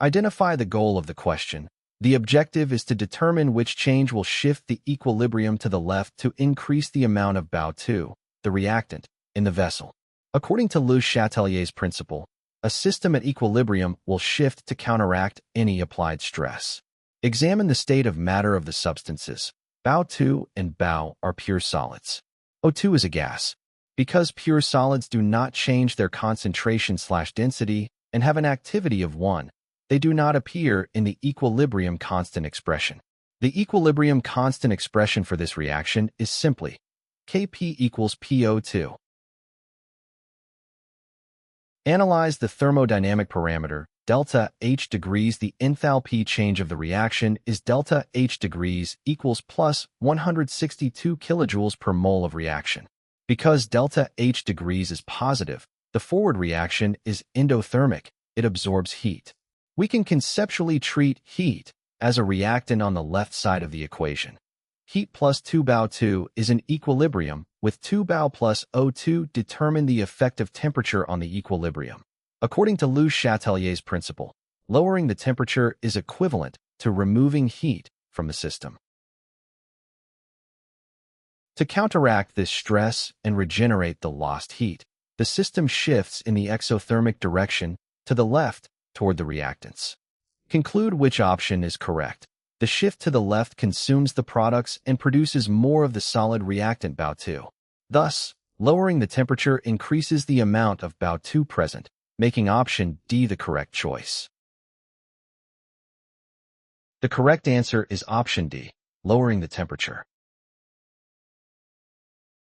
Identify the goal of the question. The objective is to determine which change will shift the equilibrium to the left to increase the amount of BaO₂, the reactant, in the vessel. According to Le Chatelier's principle, a system at equilibrium will shift to counteract any applied stress. Examine the state of matter of the substances. BaO₂ and BaO are pure solids. O2 is a gas. Because pure solids do not change their concentration/density and have an activity of 1, they do not appear in the equilibrium constant expression. The equilibrium constant expression for this reaction is simply Kp equals PO2. Analyze the thermodynamic parameter delta H degrees. The enthalpy change of the reaction is delta H degrees equals plus 162 kilojoules per mole of reaction. Because delta H degrees is positive, the forward reaction is endothermic. It absorbs heat. We can conceptually treat heat as a reactant on the left side of the equation. Heat plus 2 BaO₂ is in equilibrium, with 2 BaO plus O2 determine the effective temperature on the equilibrium. According to Le Chatelier's principle, lowering the temperature is equivalent to removing heat from the system. To counteract this stress and regenerate the lost heat, the system shifts in the exothermic direction to the left toward the reactants. Conclude which option is correct. The shift to the left consumes the products and produces more of the solid reactant BaO₂. Thus, lowering the temperature increases the amount of BaO₂ present, making option D the correct choice. The correct answer is option D, lowering the temperature.